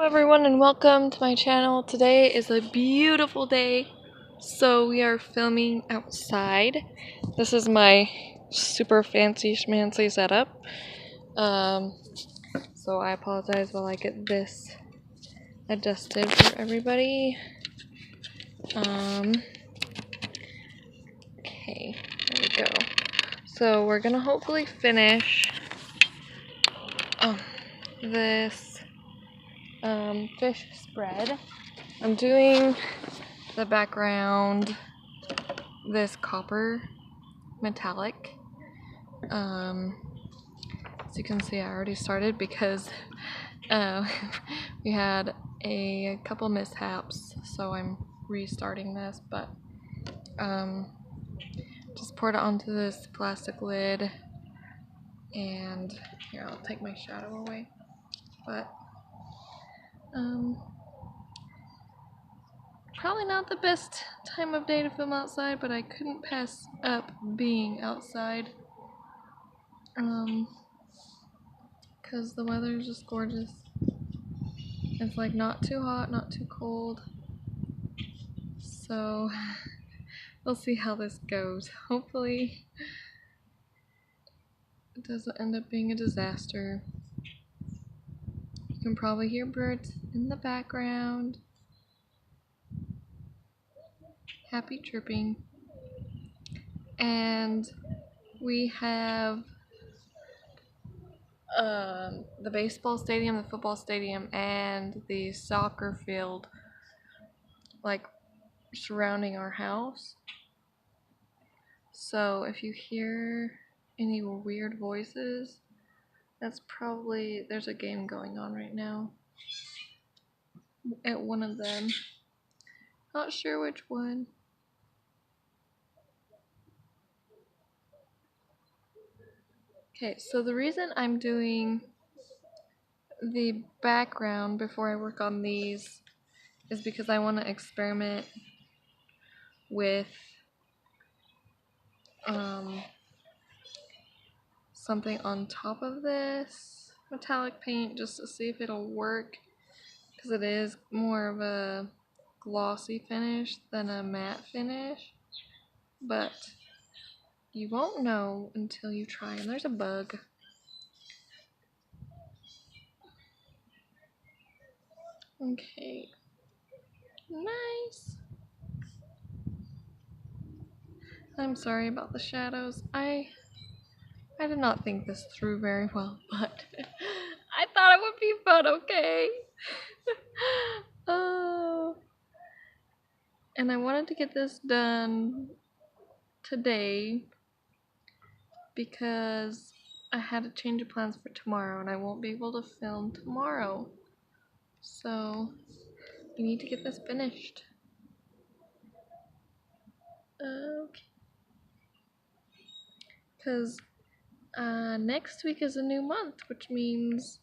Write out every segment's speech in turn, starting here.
Hello everyone and welcome to my channel. Today is a beautiful day, so we are filming outside. This is my super fancy schmancy setup. So I apologize while I get this adjusted for everybody. Okay, there we go. So we're gonna hopefully finish this fish spread. I'm doing the background this copper metallic. As you can see, I already started because we had a couple mishaps, so I'm restarting this, but just poured it onto this plastic lid, and here, I'll take my shadow away, but probably not the best time of day to film outside, but I couldn't pass up being outside, because the weather is just gorgeous. It's like not too hot, not too cold, so we'll see how this goes. Hopefully it doesn't end up being a disaster. You can probably hear birds in the background. Happy chirping. And we have the baseball stadium, the football stadium, and the soccer field like surrounding our house. So if you hear any weird voices, that's probably, there's a game going on right now at one of them. Not sure which one. Okay, so the reason I'm doing the background before I work on these is because I want to experiment with something on top of this metallic paint just to see if it'll work, because it is more of a glossy finish than a matte finish, but you won't know until you try. And there's a bug. Okay, nice. I'm sorry about the shadows. I did not think this through very well, but I thought it would be fun, okay? Oh. And I wanted to get this done today because I had a change of plans for tomorrow and I won't be able to film tomorrow. So we need to get this finished. Okay. Because next week is a new month, which means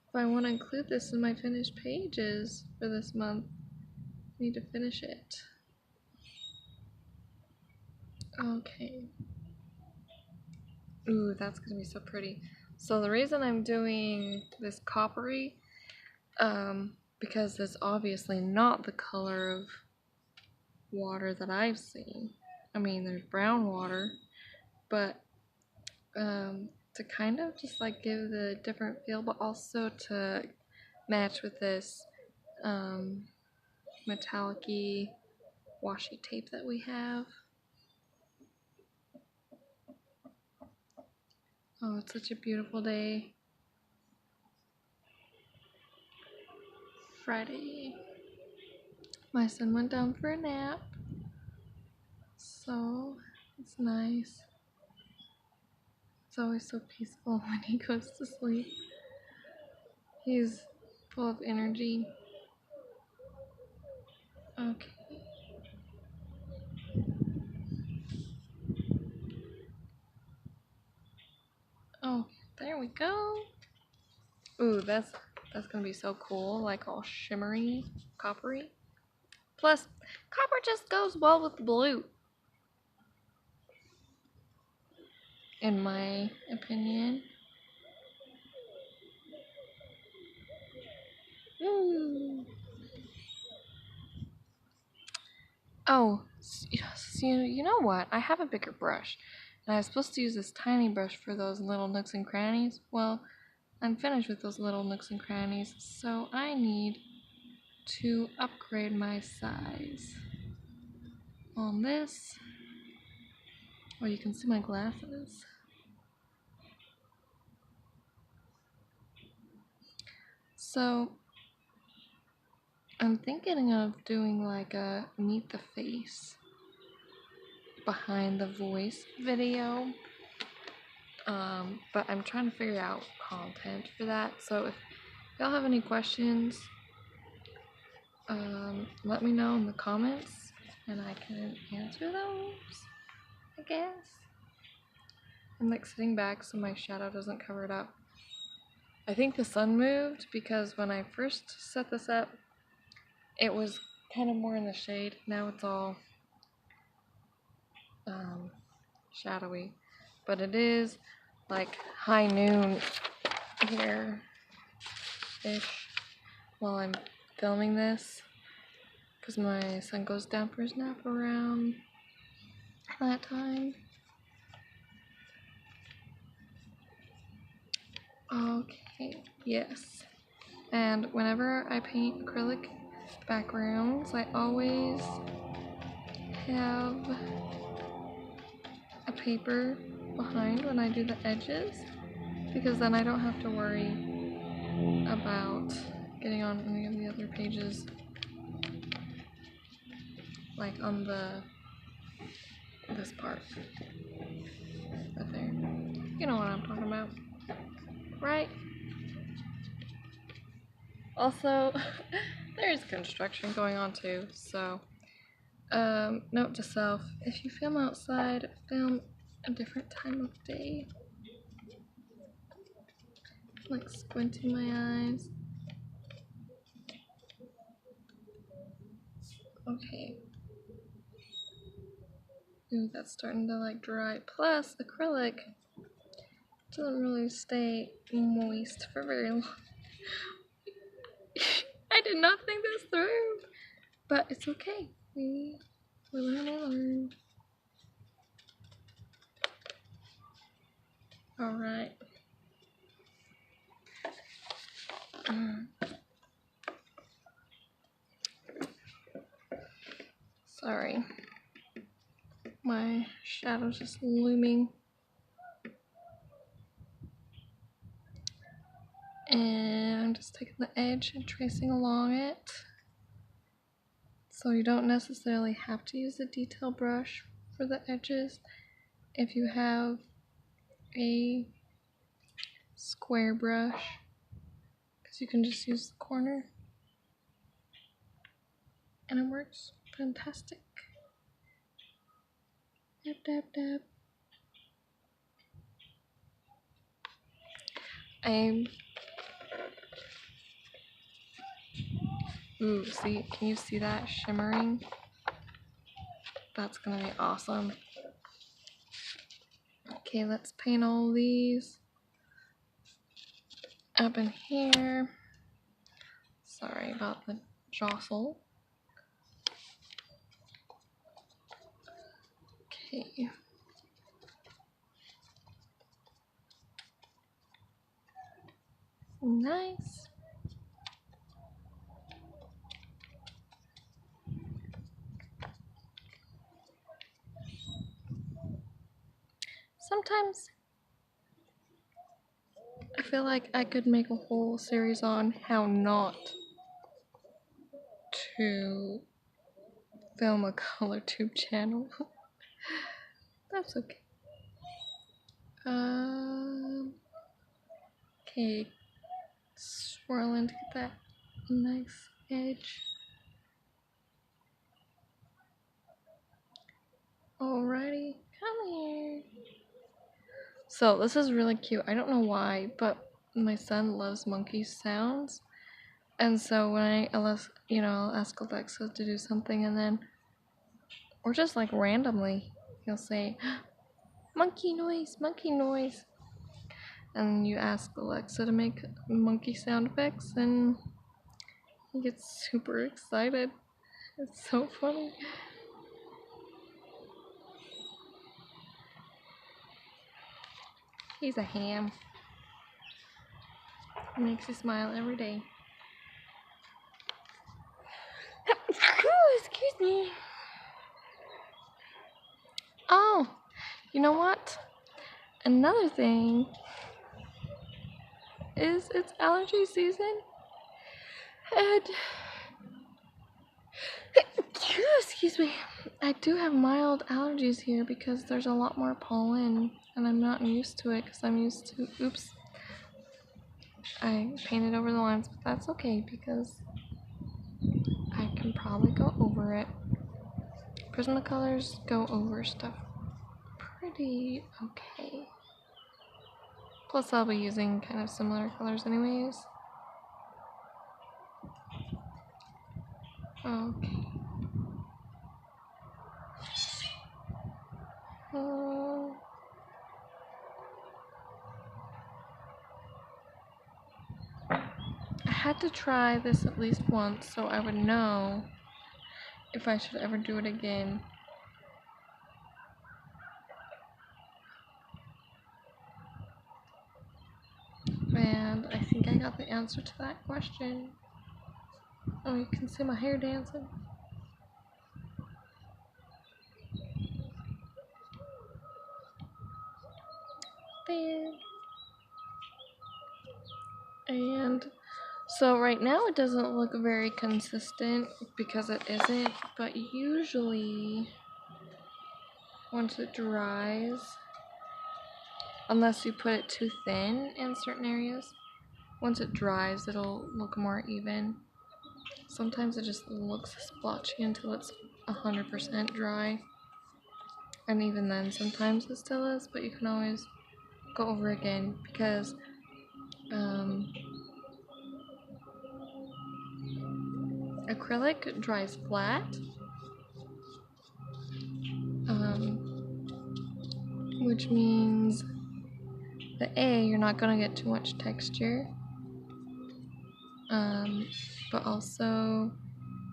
if I want to include this in my finished pages for this month, I need to finish it. Okay. Ooh, that's gonna be so pretty. So the reason I'm doing this coppery, because it's obviously not the color of water that I've seen. I mean, there's brown water, but to kind of just like give the different feel, but also to match with this metallic-y washi tape that we have. Oh, it's such a beautiful day. Friday. My son went down for a nap, so it's nice. It's always so peaceful when he goes to sleep. He's full of energy. Okay. Oh, there we go. Ooh, that's gonna be so cool, like all shimmery, coppery. Plus, copper just goes well with blue, in my opinion. Oh, you know what? I have a bigger brush, and I was supposed to use this tiny brush for those little nooks and crannies. Well, I'm finished with those little nooks and crannies, so I need to upgrade my size on this. Oh, you can see my glasses. So, I'm thinking of doing like a meet the face behind the voice video. But I'm trying to figure out content for that. So if y'all have any questions, let me know in the comments and I can answer those, I guess. I'm like sitting back so my shadow doesn't cover it up. I think the sun moved because when I first set this up, it was kind of more in the shade. Now it's all shadowy, but it is like high noon here ish while I'm filming this because my son goes down for his nap around that time. Okay, yes. And whenever I paint acrylic backgrounds, I always have a paper behind when I do the edges because then I don't have to worry about getting on any of the other pages, like on this part right there. You know what I'm talking about, right? Also, there's construction going on too, so note to self, if you film outside, film a different time of day. Like squinting my eyes. Okay. Ooh, that's starting to like dry. Plus, acrylic doesn't really stay moist for very long. I did not think this through, but it's okay. We learn. All right. Sorry, my shadow's just looming. And I'm just taking the edge and tracing along it. So you don't necessarily have to use a detail brush for the edges if you have a square brush, because you can just use the corner and it works fantastic. Dab, dab, dab. Ooh, see, can you see that shimmering? That's gonna be awesome. Okay, let's paint all these up in here. Sorry about the jostle. Okay. Nice. Sometimes I feel like I could make a whole series on how not to film a color tube channel. That's okay. Okay, swirling to get that nice edge. Alrighty, come here. So this is really cute. I don't know why, but my son loves monkey sounds, and so when I'll ask Alexa to do something, and then, or just like randomly, he'll say, monkey noise, and you ask Alexa to make monkey sound effects, and he gets super excited. It's so funny. He's a ham. He makes you smile every day. Excuse me. Oh, you know what? Another thing is it's allergy season. And excuse me. I do have mild allergies here because there's a lot more pollen and I'm not used to it because I'm used to, oops, I painted over the lines, but that's okay because I can probably go over it. Prismacolors go over stuff pretty okay. Plus I'll be using kind of similar colors anyways. Okay. I had to try this at least once so I would know if I should ever do it again. And I think I got the answer to that question. Oh, you can see my hair dancing. There. And so right now it doesn't look very consistent because it isn't, but usually once it dries, unless you put it too thin in certain areas, once it dries it'll look more even. Sometimes it just looks splotchy until it's 100% dry, and even then sometimes it still is, but you can always go over again because acrylic dries flat, which means that you're not going to get too much texture, but also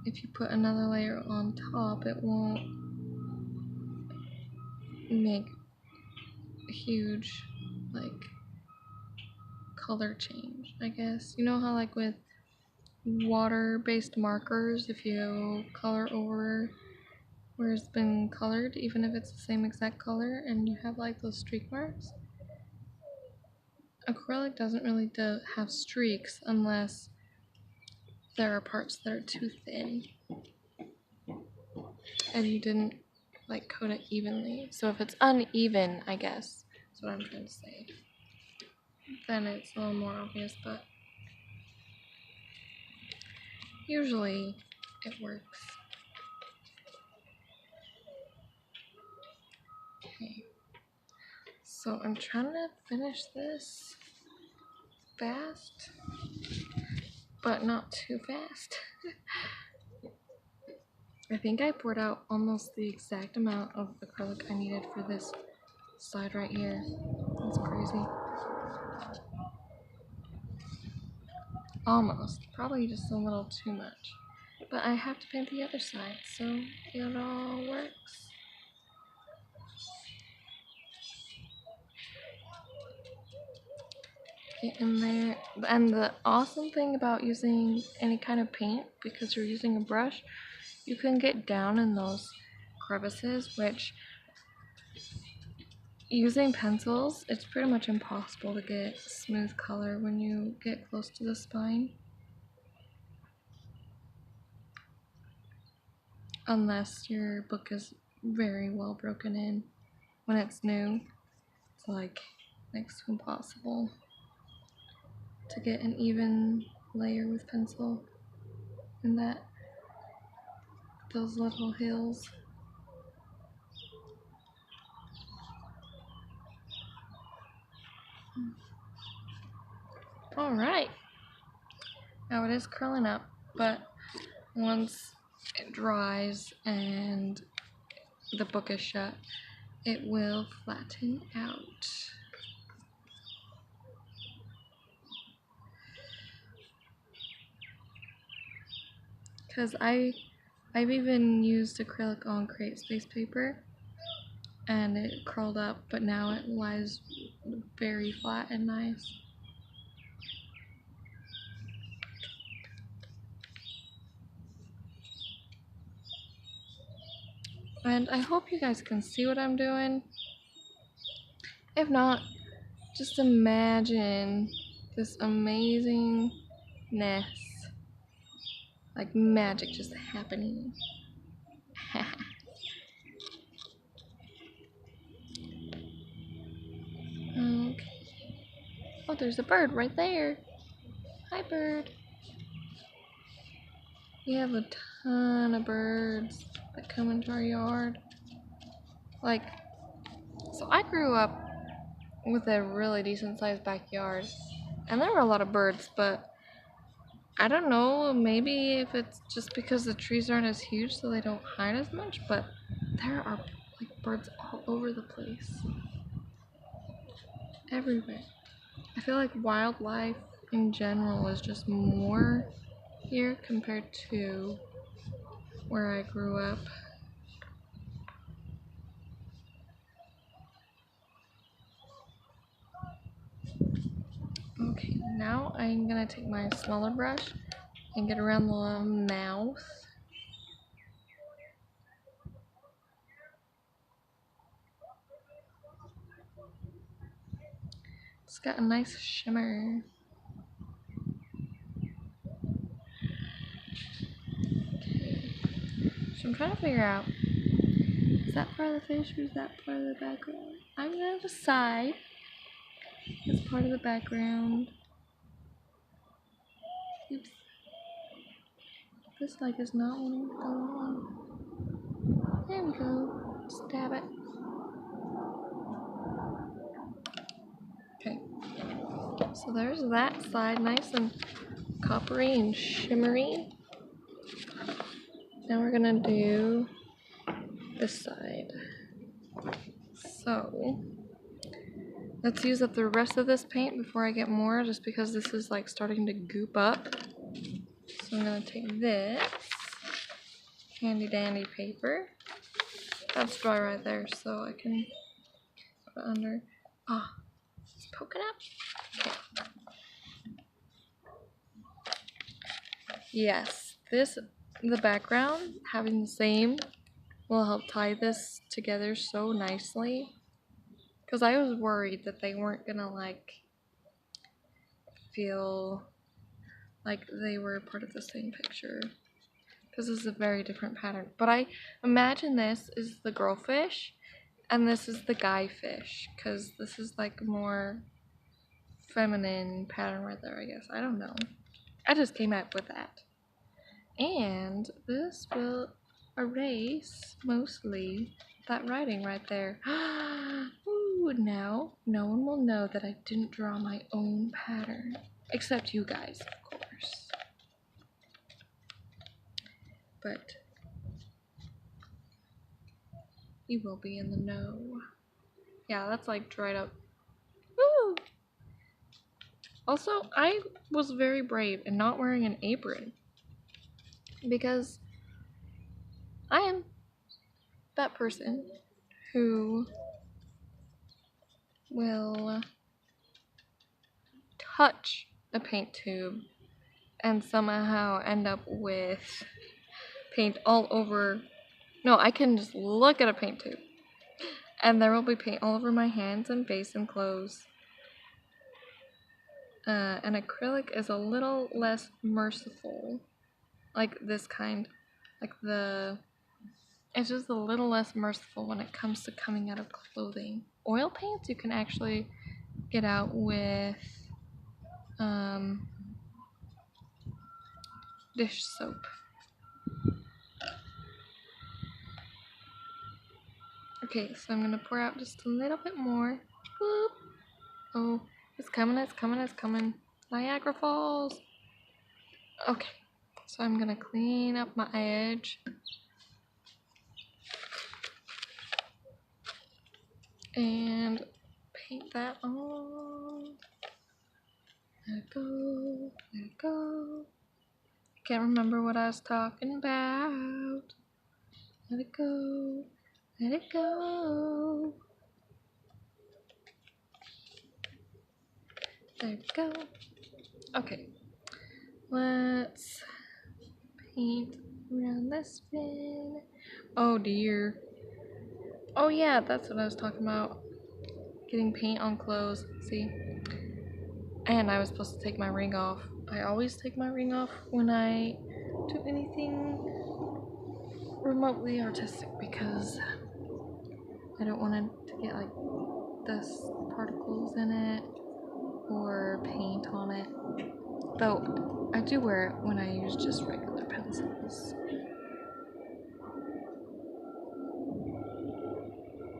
if you put another layer on top it won't make a huge like color change, I guess. You know how like with water-based markers, if you color over where it's been colored, even if it's the same exact color and you have like those streak marks, acrylic doesn't really have streaks unless there are parts that are too thin and you didn't like coat it evenly. So if it's uneven, I guess that's what I'm trying to say, then it's a little more obvious, but usually it works. Okay, so I'm trying to finish this fast, but not too fast. I think I poured out almost the exact amount of acrylic I needed for this side right here. That's crazy. Almost. Probably just a little too much. But I have to paint the other side, so it all works. Get in there. And the awesome thing about using any kind of paint, because you're using a brush, you can get down in those crevices, which using pencils, it's pretty much impossible to get smooth color when you get close to the spine. Unless your book is very well broken in. When it's new, it's like next to impossible to get an even layer with pencil in those little hills. Alright, now it is curling up, but once it dries and the book is shut, it will flatten out. Because I've even used acrylic on Create Space paper, and it curled up, but now it lies very flat and nice. And I hope you guys can see what I'm doing. If not, just imagine this amazingness, like magic just happening. Okay. Oh, there's a bird right there. Hi, bird. We have a ton of birds that come into our yard. Like, so I grew up with a really decent sized backyard, and there were a lot of birds, but I don't know, maybe if it's just because the trees aren't as huge so they don't hide as much, but there are like birds all over the place. Everywhere. I feel like wildlife in general is just more here compared to where I grew up. Okay, now I'm gonna take my smaller brush and get around the mouth. It's got a nice shimmer. Okay, so I'm trying to figure out, is that part of the fish or is that part of the background? I'm gonna decide it's part of the background. Oops. This like is not wanting to go on. There we go. Stab it. Okay. So there's that side, nice and coppery and shimmery. Now we're gonna do this side. So let's use up the rest of this paint before I get more, just because this is like starting to goop up. So I'm gonna take this handy dandy paper. That's dry right there, so I can put it under. Ah, it's poking up. Okay. Yes, the background having the same will help tie this together so nicely. Because I was worried that they weren't gonna like feel like they were part of the same picture. Because this is a very different pattern. But I imagine this is the girl fish and this is the guy fish. Because this is like more feminine pattern right there, I guess. I don't know. I just came up with that. And this will erase mostly that writing right there. Ooh, now no one will know that I didn't draw my own pattern. Except you guys, of course. But you will be in the know. Yeah, that's like dried up. Woo! Also, I was very brave in not wearing an apron. Because I am that person who will touch a paint tube and somehow end up with paint all over. No, I can just look at a paint tube and there will be paint all over my hands and face and clothes. And acrylic is a little less merciful, like this kind, like it's just a little less merciful when it comes to coming out of clothing. Oil paints you can actually get out with dish soap. Okay, so I'm gonna pour out just a little bit more. Boop. Oh, it's coming, it's coming, it's coming. Niagara Falls. Okay, so I'm gonna clean up my edge. And paint that on. Let it go, let it go. Can't remember what I was talking about. Let it go, Let it go. There we go. Okay. Let's paint around this fin. Oh dear. Oh yeah, that's what I was talking about. Getting paint on clothes. See? And I was supposed to take my ring off. I always take my ring off when I do anything remotely artistic because I don't want it to get like dust particles in it or paint on it. Though I do wear it when I use just regular pencils.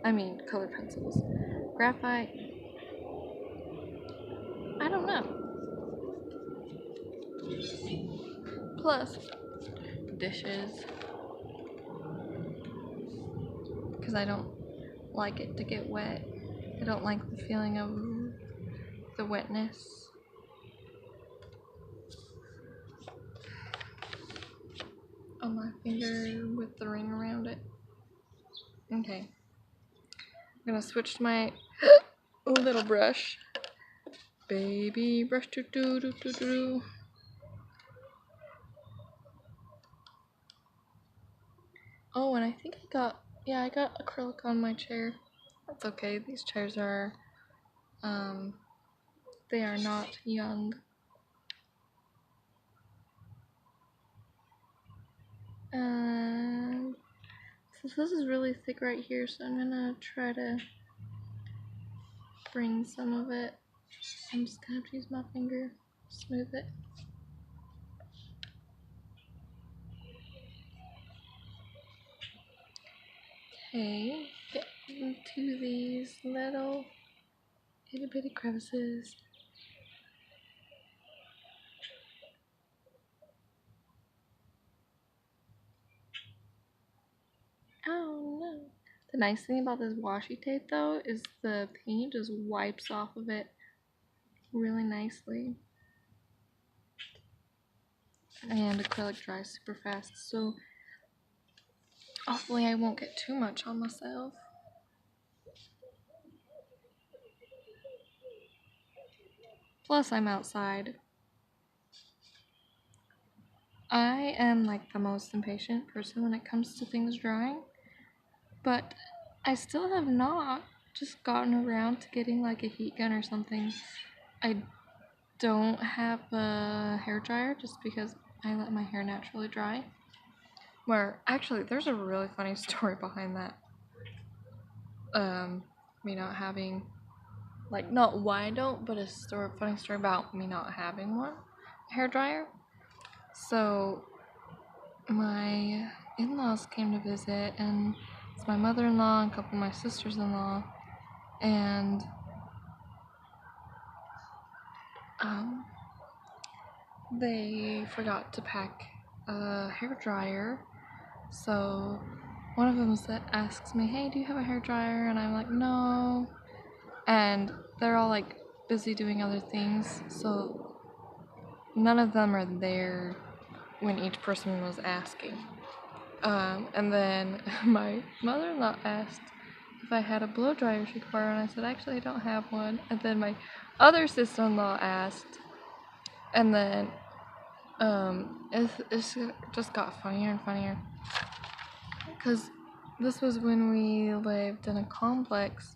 I mean, colored pencils. Graphite, I don't know. Plus, dishes. Because I don't like it to get wet. I don't like the feeling of the wetness. On my finger with the ring around it. Okay. I'm gonna switch to my little brush. Baby brush, doo doo doo doo doo. Oh, and I think I got acrylic on my chair. That's okay. These chairs are, they are not young. And so this is really thick right here, so I'm gonna try to bring some of it. I'm just gonna have to use my finger, smooth it. Okay, get into these little itty bitty crevices. Oh no. The nice thing about this washi tape though is the paint just wipes off of it really nicely. And acrylic dries super fast, so hopefully I won't get too much on myself. Plus I'm outside. I am like the most impatient person when it comes to things drying, but I still have not just gotten around to getting like a heat gun or something. I don't have a hair dryer just because I let my hair naturally dry. Where actually there's a really funny story behind that. Me not having, like, not why I don't, but funny story about me not having one, a hair dryer. So my in-laws came to visit, and it's my mother-in-law and a couple of my sisters-in-law, and they forgot to pack a hair dryer. So one of them asks me, hey, do you have a hair dryer? And I'm like, no. And they're all like busy doing other things, so none of them are there when each person was asking. And then my mother-in-law asked if I had a blow dryer she could borrow, and I said, actually, I don't have one. And then my other sister-in-law asked, and then it's just got funnier and funnier. Because this was when we lived in a complex,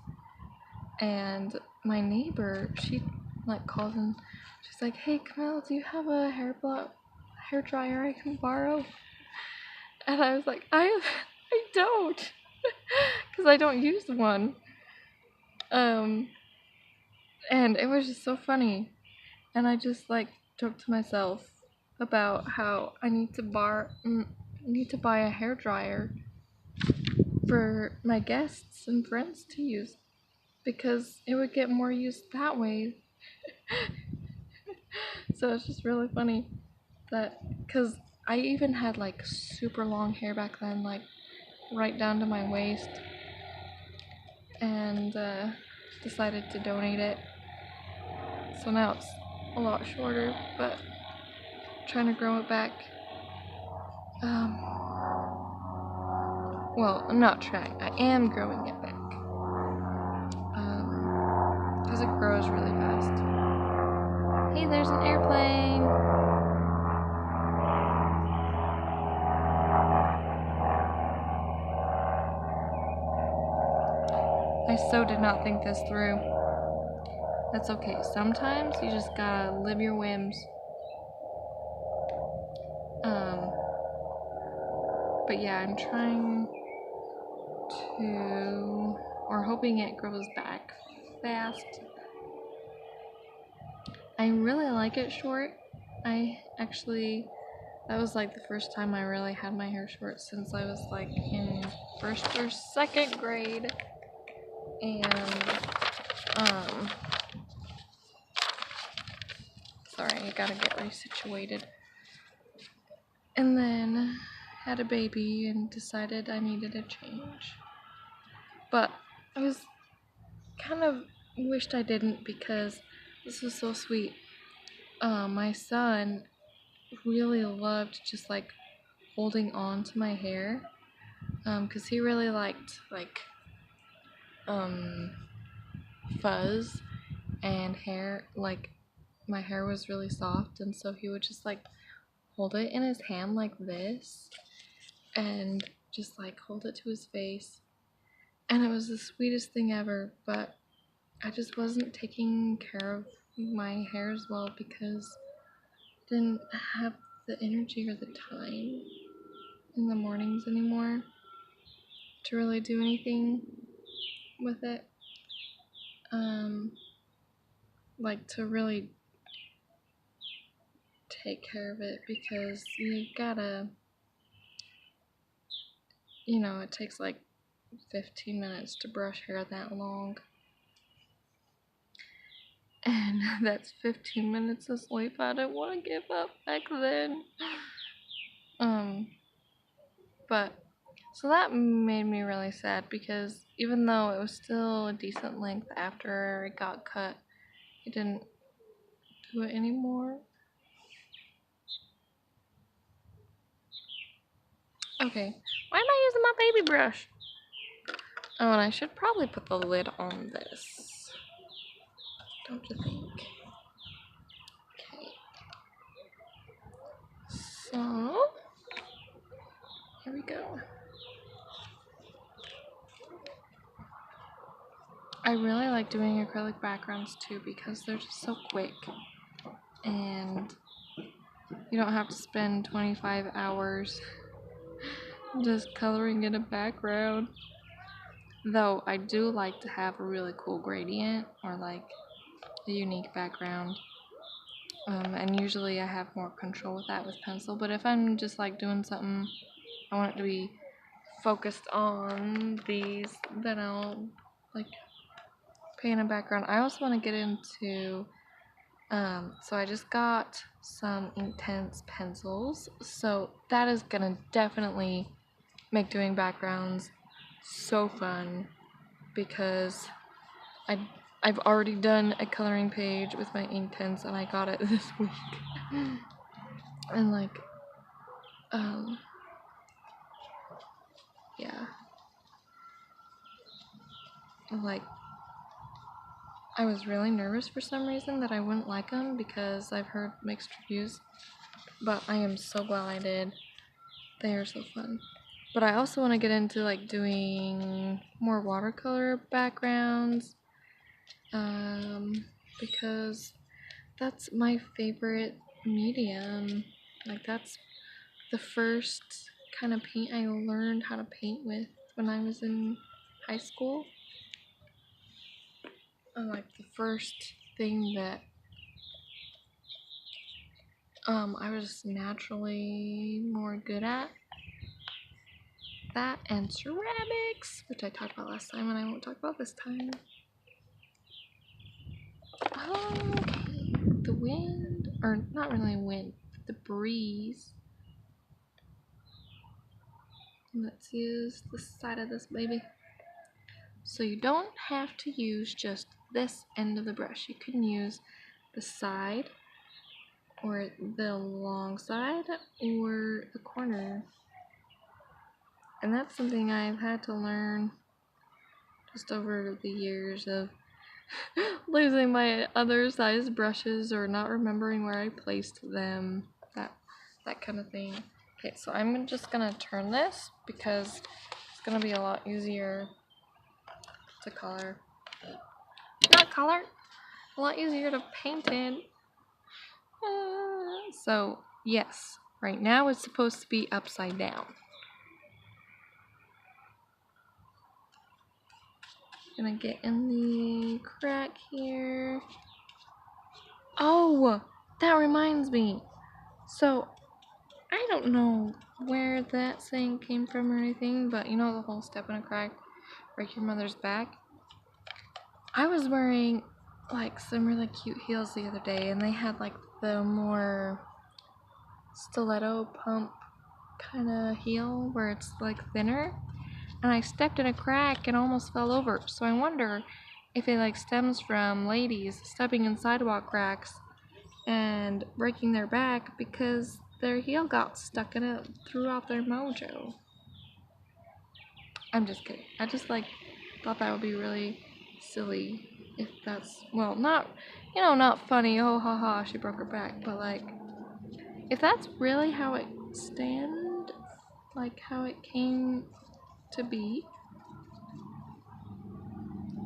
and my neighbor, she like calls and she's like, hey, Camille, do you have a hair dryer I can borrow? And I was like, I don't, because I don't use one. And it was just so funny, and I just like joked to myself about how I need to buy a hair dryer for my guests and friends to use, because it would get more use that way. So it's just really funny that, because I even had like super long hair back then, like right down to my waist, and decided to donate it. So now it's a lot shorter, but trying to grow it back. Well, I'm not trying. I am growing it back. Because it grows really fast. Hey, there's an airplane! I so did not think this through. That's okay. Sometimes you just gotta live your whims. But yeah, I'm trying to, or hoping it grows back fast. I really like it short. I actually, that was like the first time I really had my hair short since I was like in 1st or 2nd grade. And, sorry, I gotta get resituated. And then had a baby and decided I needed a change. But I was kind of wished I didn't because this was so sweet. My son really loved just like holding on to my hair, because he really liked like fuzz and hair. Like my hair was really soft, and so he would just like hold it in his hand like this and just like hold it to his face, and it was the sweetest thing ever. But I just wasn't taking care of my hair as well because I didn't have the energy or the time in the mornings anymore to really do anything with it. Like to really take care of it, because you gotta, it takes like 15 minutes to brush hair that long. And that's 15 minutes of sleep I didn't want to give up back then. But so that made me really sad, because even though it was still a decent length after it got cut, it didn't do it anymore. Okay, why am I using my baby brush? Oh, and I should probably put the lid on this, don't you think? Okay. So, here we go. I really like doing acrylic backgrounds too, because they're just so quick. And you don't have to spend 25 hours just coloring in a background. Though I do like to have a really cool gradient or like a unique background. And usually I have more control with that with pencil. But if I'm just like doing something, I want it to be focused on these, then I'll like paint a background. I also want to get into, so I just got some Inktense pencils. So that is gonna definitely make doing backgrounds so fun, because I've already done a coloring page with my Inktense and I got it this week. And like, yeah. Like, I was really nervous for some reason that I wouldn't like them, because I've heard mixed reviews, but I am so glad I did. They are so fun. But I also want to get into like doing more watercolor backgrounds, because that's my favorite medium. Like that's the first kind of paint I learned how to paint with when I was in high school. And like the first thing that I was naturally more good at. That and ceramics, which I talked about last time and I won't talk about this time. Okay, the wind, or not really wind, the breeze. Let's use the side of this baby. So you don't have to use just this end of the brush. You can use the side, or the long side, or the corner. And that's something I've had to learn just over the years of losing my other size brushes or not remembering where I placed them, that kind of thing. Okay, so I'm just gonna turn this because it's gonna be a lot easier to color. Not color, a lot easier to paint in. So yes, right now it's supposed to be upside down. Gonna get in the crack here. Oh, that reminds me. So I don't know where that saying came from or anything, but you know the whole step in a crack, break your mother's back? I was wearing like some really cute heels the other day, and they had like the more stiletto pump kind of heel where it's like thinner, and I stepped in a crack and almost fell over. So I wonder if it like stems from ladies stepping in sidewalk cracks and breaking their back because their heel got stuck in it, threw off their mojo. I'm just kidding. I just like thought that would be really silly if that's, well, not, you know, not funny, oh ha ha, she broke her back, but like if that's really how it stand, like how it came to be,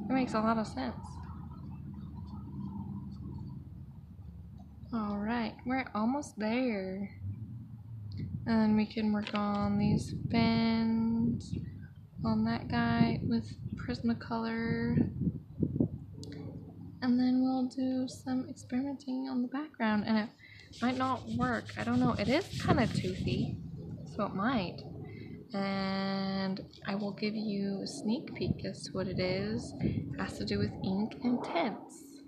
it makes a lot of sense. Alright, we're almost there. And then we can work on these fins on that guy with Prismacolor. And then we'll do some experimenting on the background, and it might not work. I don't know. It is kind of toothy, so it might. And I will give you a sneak peek as to what it is. It has to do with ink and tints,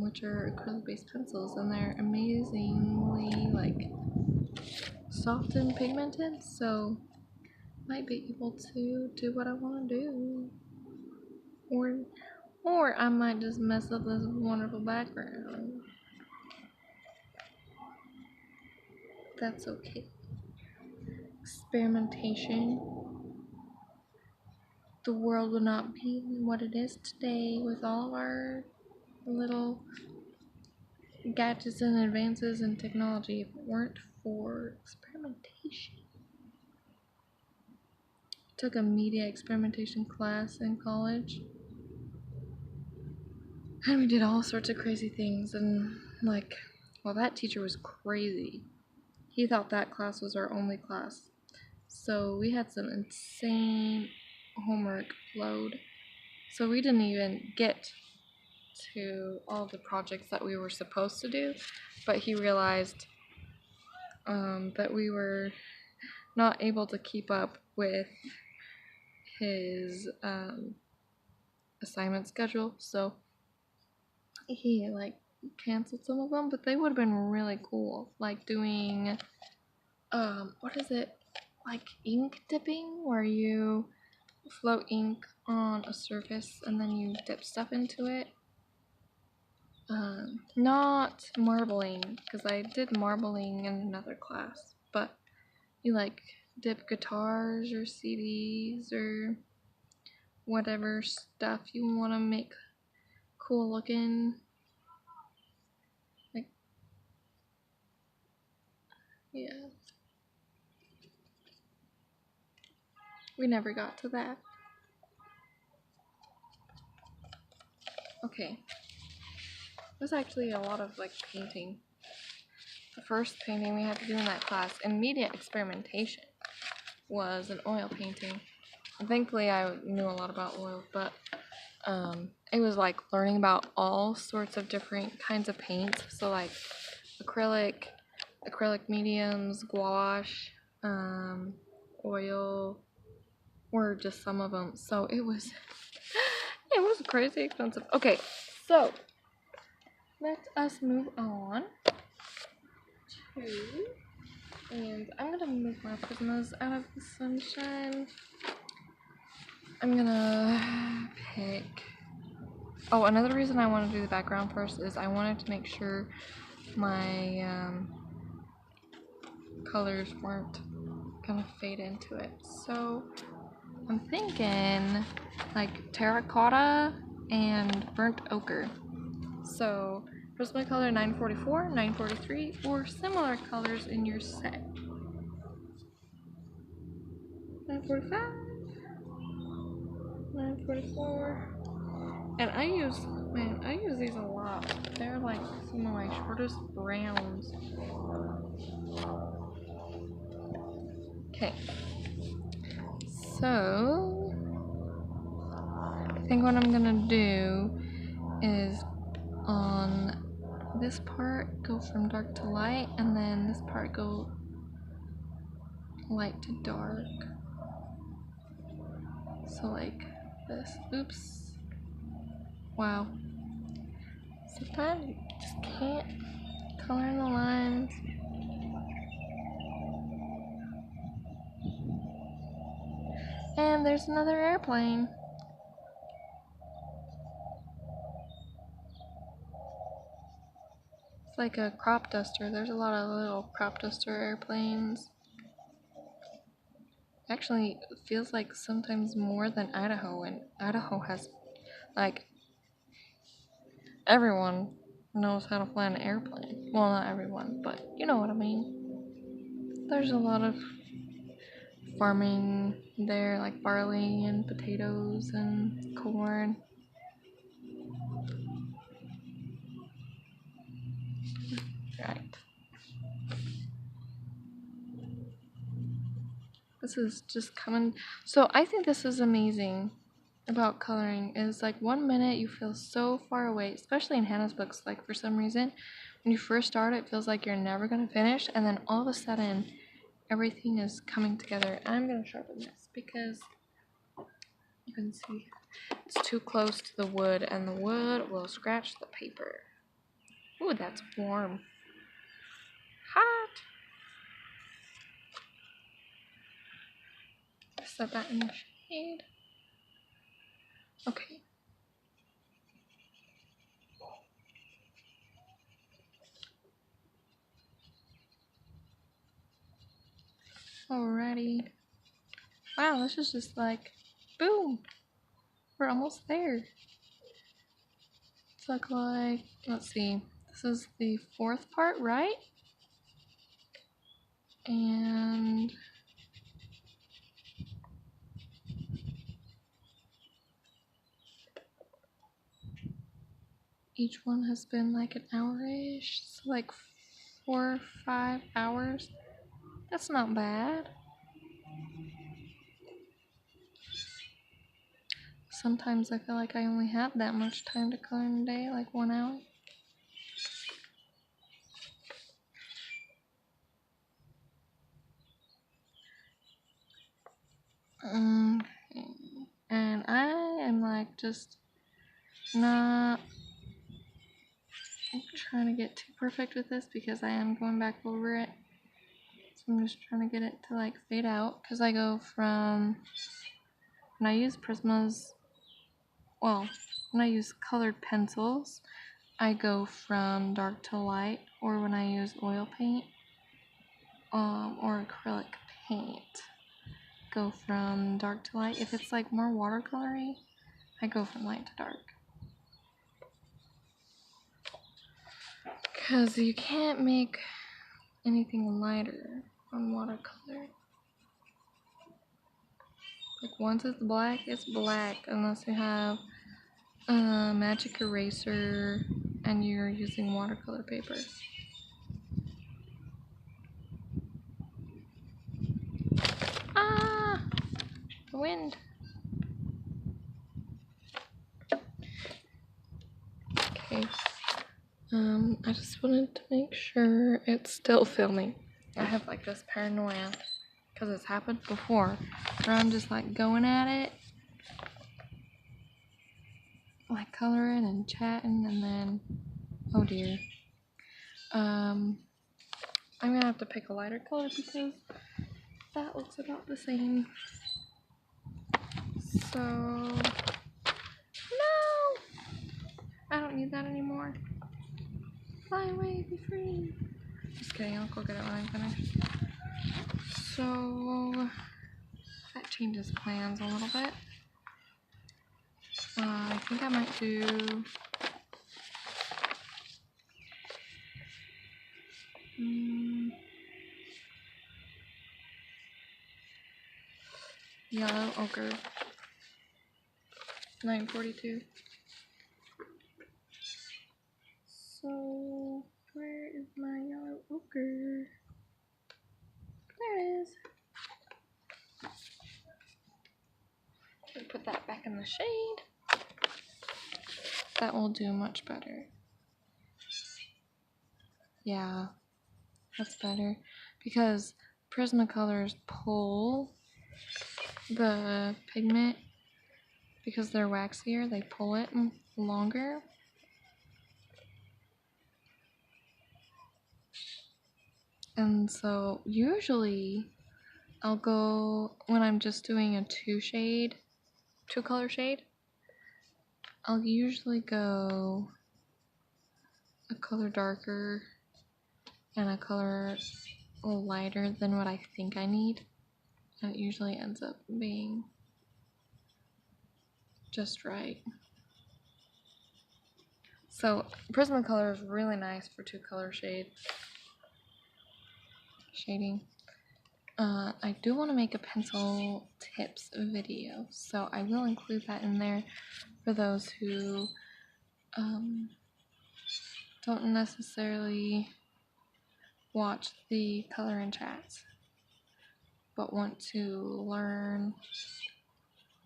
which are acrylic-based pencils, and they're amazingly like soft and pigmented, so might be able to do what I want to do, or I might just mess up this wonderful background. That's okay. Experimentation. The world would not be what it is today with all of our little gadgets and advances in technology if it weren't for experimentation. Took a media experimentation class in college, and we did all sorts of crazy things, and like, well, that teacher was crazy. He thought that class was our only class. So we had some insane homework load. So we didn't even get to all the projects that we were supposed to do, but he realized that we were not able to keep up with his assignment schedule, so he like canceled some of them, but they would have been really cool, like doing what is it, like ink dipping, where you float ink on a surface and then you dip stuff into it. Not marbling, because I did marbling in another class, but you like dip guitars or CDs or whatever stuff you want to make cool looking. Like, yeah. We never got to that. Okay. There's actually a lot of like painting. The first painting we had to do in that class in media experimentation was an oil painting. And thankfully I knew a lot about oil, but it was like learning about all sorts of different kinds of paints. So like acrylic mediums, gouache, oil, or just some of them. So it was crazy expensive. Okay, so let us move on to, and I'm gonna move my prismas out of the sunshine. I'm gonna pick, oh, another reason I want to do the background first is I wanted to make sure my colors weren't gonna fade into it. So I'm thinking like terracotta and burnt ochre. So Prismacolor 944, 943, or similar colors in your set. 945, 944. And I use these a lot. They're like some of my shortest browns. Okay. So I think what I'm gonna do is on this part go from dark to light, and then this part go light to dark. So like this. Oops. Wow. Sometimes you just can't color in the lines. And there's another airplane. It's like a crop duster. There's a lot of little crop duster airplanes. Actually, it feels like sometimes more than Idaho, and Idaho has, like, everyone knows how to fly an airplane. Well, not everyone, but you know what I mean. There's a lot of farming there, like barley and potatoes and corn. Right. This is just coming. So I think this is amazing about coloring is like 1 minute you feel so far away, especially in Hannah's books, like for some reason when you first start it feels like you're never going to finish, and then all of a sudden everything is coming together. I'm going to sharpen this because you can see it's too close to the wood and the wood will scratch the paper. Ooh, that's warm. Hot. Set that in the shade. Okay. Alrighty. Wow, this is just like, boom. We're almost there. It's like, let's see. This is the fourth part, right? And each one has been like an hour-ish, so like 4 or 5 hours. That's not bad. Sometimes I feel like I only have that much time to color in a day, like 1 hour. Okay. And I am like just not trying to get too perfect with this because I am going back over it. So I'm just trying to get it to like fade out because I go from, when I use Prismas, well, when I use colored pencils, I go from dark to light, or when I use oil paint or acrylic paint, go from dark to light. If it's like more watercolory, I go from light to dark. Because you can't make anything lighter on watercolor. Like once it's black, unless you have a magic eraser and you're using watercolor paper. Ah! The wind. Okay. I just wanted to make sure it's still filming. I have like this paranoia because it's happened before where I'm just like going at it, like coloring and chatting, and then, oh dear. I'm gonna have to pick a lighter color because that looks about the same. So, no! I don't need that anymore. Fly away, be free. Just kidding, I'll go get it when I'm finished. So that changes plans a little bit. I think I might do yellow ochre, 942. So where is my yellow ochre? There it is. Put that back in the shade. That will do much better. Yeah, that's better because Prismacolors pull the pigment because they're waxier. They pull it longer. And so usually I'll go, when I'm just doing a two color shade, I'll usually go a color darker and a color a little lighter than what I think I need. And it usually ends up being just right. So Prismacolor is really nice for two color shading. I do want to make a pencil tips video, so I will include that in there for those who don't necessarily watch the coloring chats, but want to learn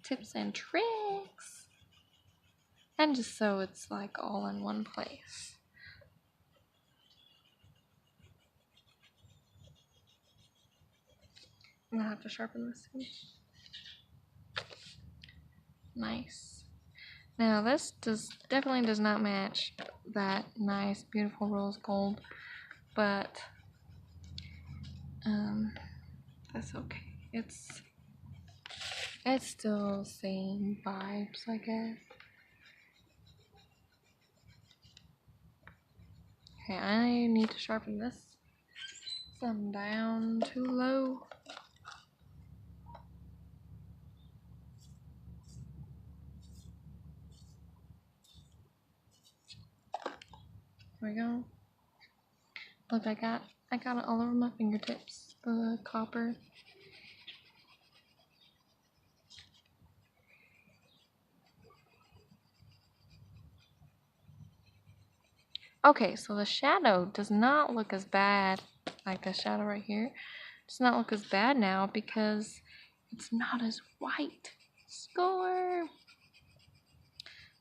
tips and tricks, and just so it's like all in one place. I'm gonna have to sharpen this one. Nice. Now this definitely does not match that nice, beautiful rose gold, but that's okay. It's still same vibes, I guess. Okay, I need to sharpen this some down too low. There we go. Look, I got it all over my fingertips. The copper. Okay, so the shadow does not look as bad, like the shadow right here. Does not look as bad now because it's not as white. Score!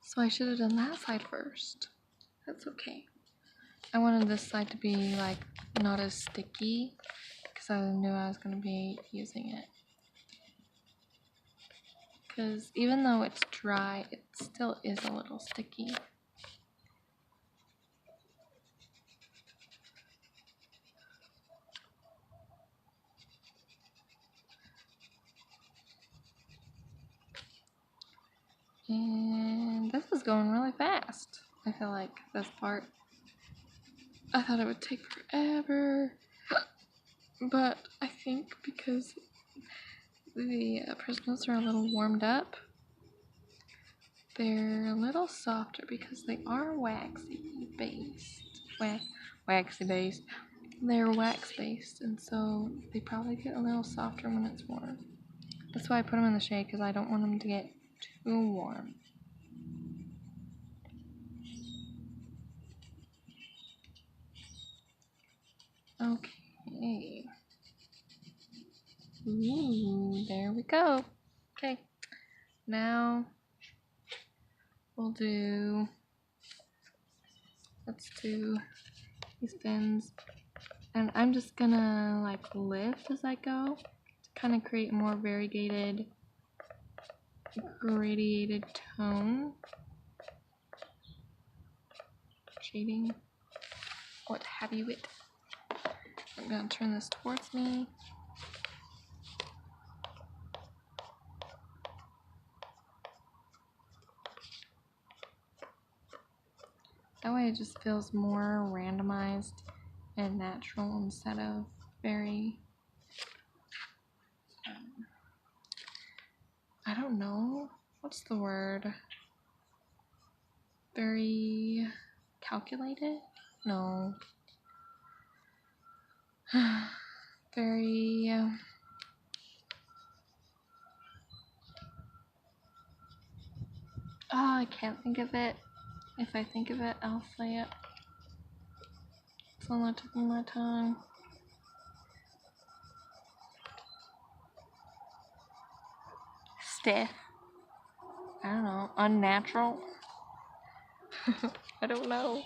So I should have done that side first. That's okay. I wanted this side to be like not as sticky because I knew I was going to be using it. Because even though it's dry, it still is a little sticky. And this is going really fast. I feel like this part. I thought it would take forever. But I think because the Prismas are a little warmed up, they're a little softer because they are waxy based. Waxy based. They're wax based, and so they probably get a little softer when it's warm. That's why I put them in the shade, because I don't want them to get too warm. Okay. Ooh, there we go. Okay. Now let's do these fins. And I'm just gonna like lift as I go to kind of create a more variegated, gradiated tone. Shading. What have you it? I'm gonna turn this towards me. That way it just feels more randomized and natural instead of very I don't know. What's the word? Very calculated? No. Very... Oh, I can't think of it. If I think of it, I'll say it. It's on the tip of my tongue. Stiff. I don't know. Unnatural. I don't know.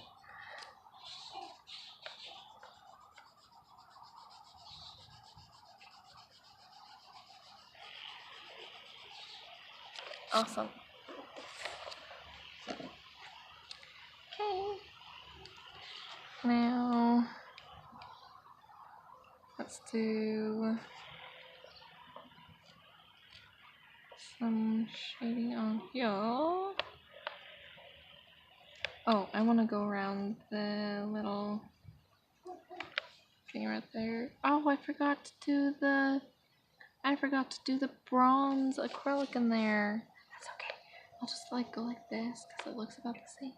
Awesome. Okay. Now, let's do some shading on here. Oh, I want to go around the little thing right there. Oh, I forgot to do the bronze acrylic in there. That's okay. I'll just like go like this because it looks about the same.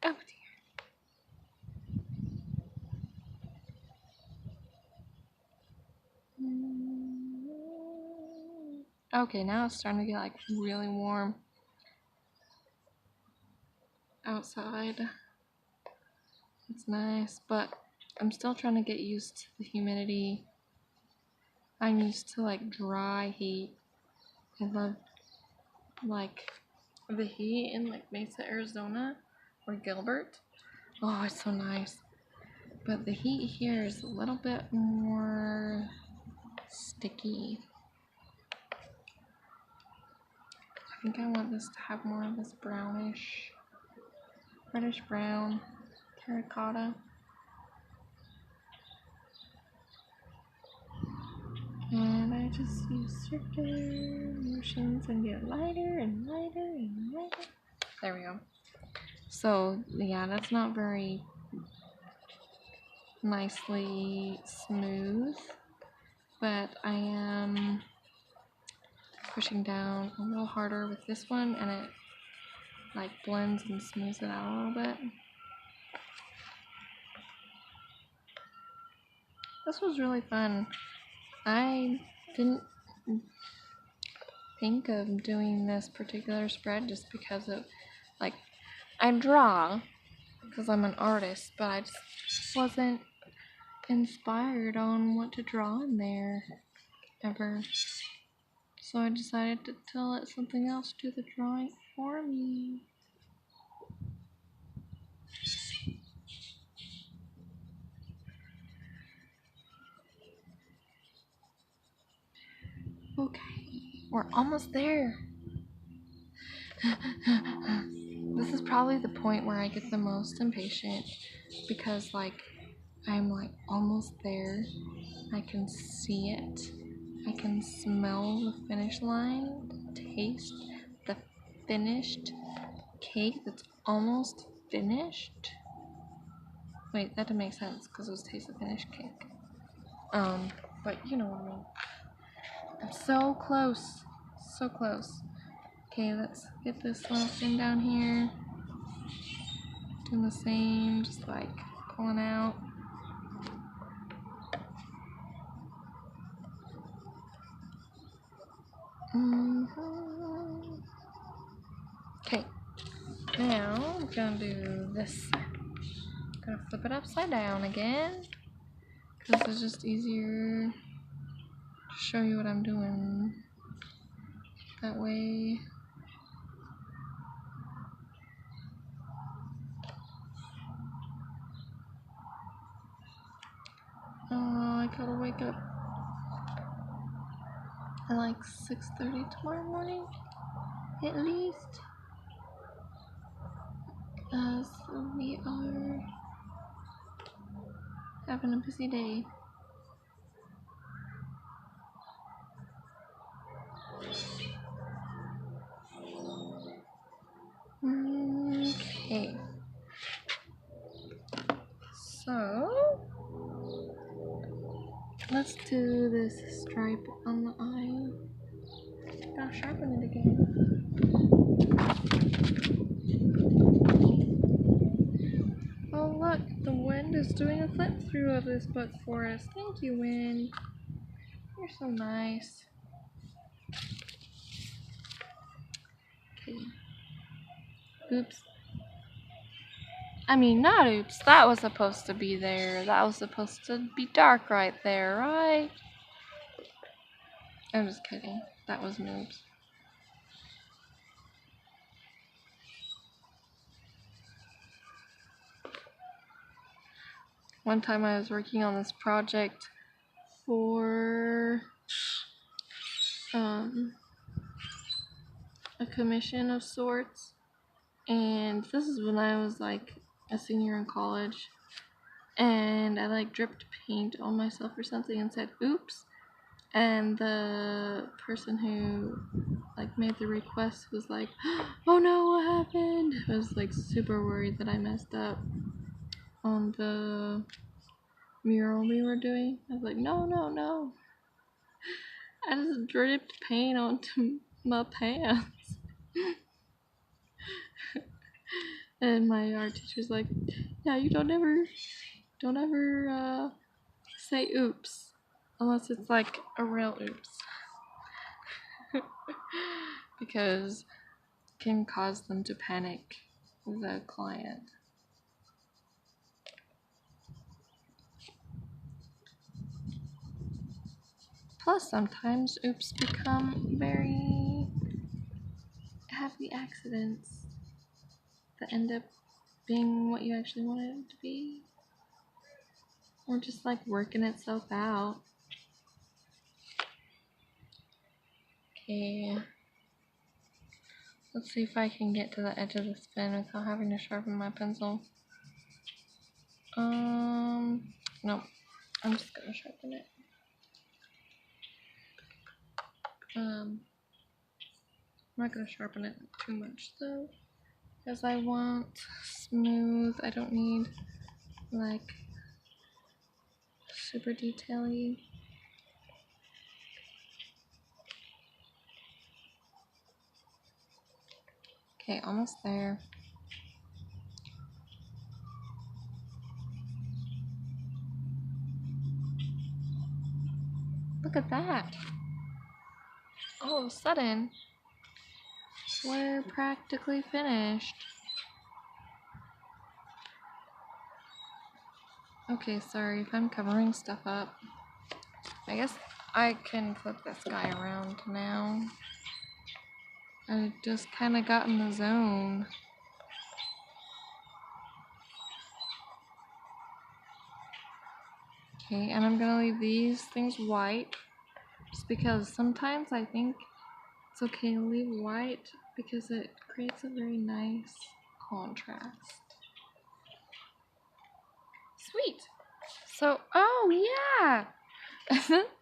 Oh dear. Okay, now it's starting to get like really warm outside. It's nice, but I'm still trying to get used to the humidity. I'm used to like dry heat. I love like the heat in like Mesa, Arizona or Gilbert. Oh, it's so nice. But the heat here is a little bit more sticky. I think I want this to have more of this brownish, reddish brown, terracotta. And I just use circular motions and get lighter and lighter and lighter. There we go. So yeah, that's not very nicely smooth, but I am pushing down a little harder with this one, and it like blends and smooths it out a little bit. This was really fun. I didn't think of doing this particular spread just because of like I draw because I'm an artist, but I just wasn't inspired on what to draw in there ever. So I decided to let something else do the drawing for me. Okay, we're almost there. This is probably the point where I get the most impatient because like I'm like almost there. I can see it. I can smell the finish line, taste the finished cake that's almost finished. Wait, that didn't make sense because it was taste the finished cake. But you know what I mean. I'm so close. So close. Okay, let's get this little thing down here. Doing the same, just like pulling out. Okay, now I'm gonna do this. Gonna flip it upside down again because it's just easier to show you what I'm doing. That way. Oh, I gotta wake up at like 6:30 tomorrow morning, at least. Because we are having a busy day. Okay. So let's do this stripe on the eye. Gotta sharpen it again. Oh look, the wind is doing a flip through of this book for us. Thank you, wind. You're so nice. Okay. Oops. I mean, not oops. That was supposed to be there. That was supposed to be dark right there, right? I'm just kidding. That was an oops. One time I was working on this project for a commission of sorts, and this is when I was like a senior in college, and I like dripped paint on myself or something and said oops, and the person who like made the request was like, oh no, what happened? I was like super worried that I messed up on the mural we were doing. I was like, no, I just dripped paint onto my pants. And my art teacher's like, yeah, you don't ever say oops unless it's like a real oops. Because it can cause them to panic, the client. Plus sometimes oops become very happy accidents that end up being what you actually wanted it to be. Or just like working itself out. Okay. Let's see if I can get to the edge of this pen without having to sharpen my pencil. No. I'm just gonna sharpen it. I'm not gonna sharpen it too much though, because I want smooth. I don't need like super detail-y. Okay, almost there. Look at that. All of a sudden, we're practically finished. Okay, sorry if I'm covering stuff up. I guess I can flip this guy around now. I just kind of got in the zone. Okay, and I'm gonna leave these things white, just because sometimes I think it's okay to leave white because it creates a very nice contrast. Sweet! So, oh yeah!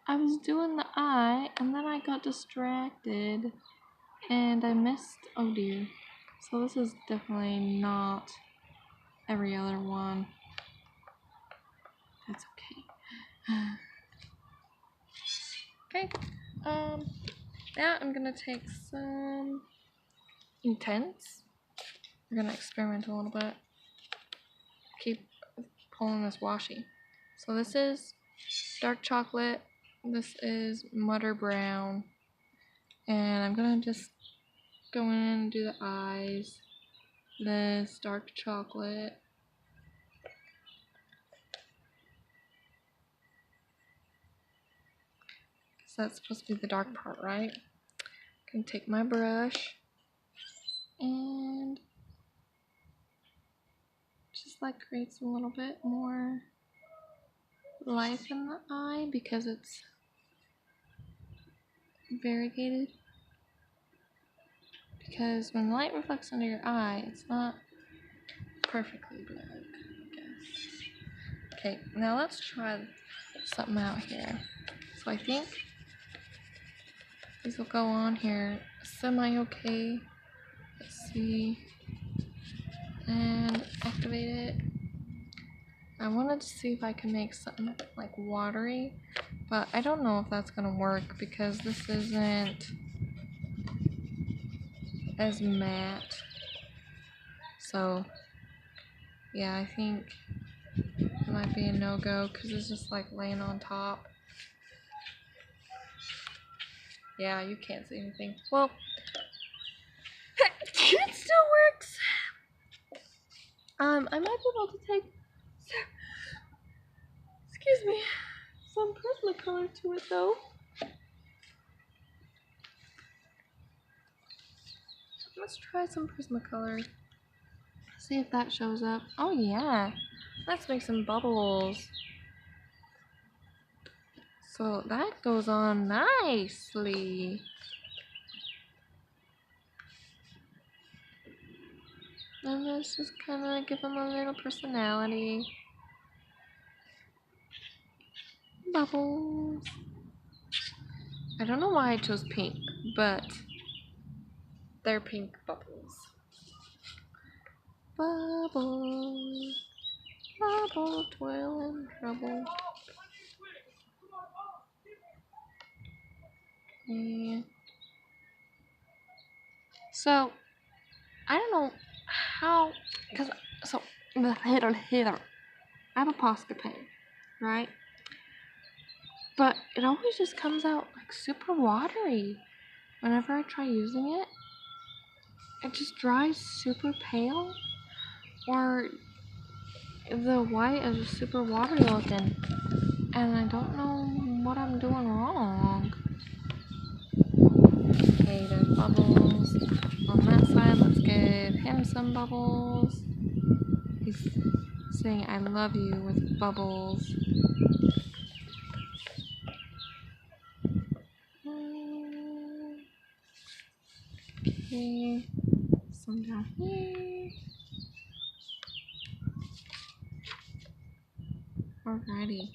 I was doing the eye and then I got distracted and I missed, oh dear. So this is definitely not every other one. That's okay. Okay, now I'm gonna take some Intense. We're gonna experiment a little bit. Keep pulling this washi. So this is dark chocolate. This is Mutter Brown. And I'm gonna just go in and do the eyes. This dark chocolate. So that's supposed to be the dark part, right? I'm gonna take my brush and just like creates a little bit more life in the eye because it's variegated. Because when the light reflects under your eye, it's not perfectly black, I guess. Okay, now let's try something out here. So I think these will go on here semi-okay. Let's see. And activate it. I wanted to see if I can make something like watery, but I don't know if that's gonna work because this isn't as matte. So yeah, I think it might be a no-go because it's just like laying on top. Yeah, you can't see anything. Well, it still works. I might be able to take, excuse me, some Prismacolor to it though. Let's try some Prismacolor. See if that shows up. Oh yeah, let's make some bubbles. So that goes on nicely. And let's just kind of give them a little personality. Bubbles. I don't know why I chose pink, but they're pink bubbles. Bubbles. Bubble, toil and trouble. Yeah. So, I don't know how, because, so, I have a Posca pen, right? But it always just comes out like super watery. Whenever I try using it, it just dries super pale, or the white is just super watery looking. And I don't know what I'm doing wrong. Okay, there's bubbles on that side. Let's give him some bubbles. He's saying I love you with bubbles. Okay, some down here. Alrighty.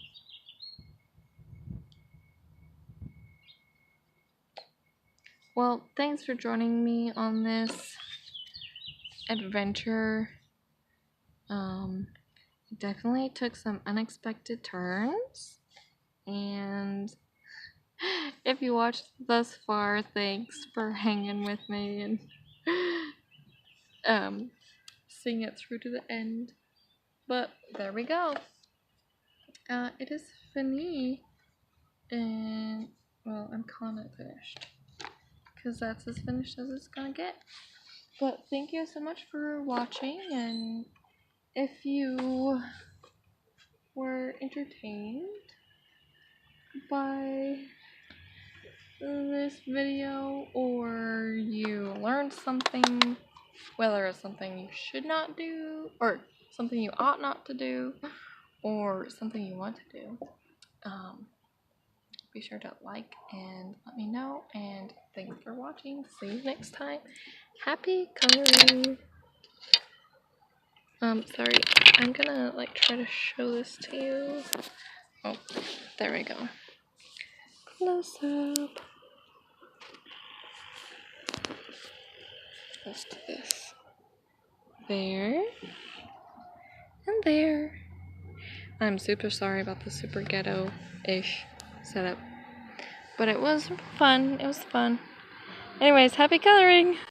Well, thanks for joining me on this adventure. It definitely took some unexpected turns, and if you watched thus far, thanks for hanging with me and seeing it through to the end. But there we go. It is finished, and well, I'm calling it finished because that's as finished as it's gonna get. But thank you so much for watching, and if you were entertained by this video, or you learned something, whether it's something you should not do, or something you ought not to do, or something you want to do, be sure to like and let me know, and thanks for watching. See you next time. Happy coloring. Sorry, I'm gonna like try to show this to you. Oh, there we go. Close up. Let's do this. There. And there. I'm super sorry about the super ghetto-ish setup. But it was fun. It was fun. Anyways, happy coloring!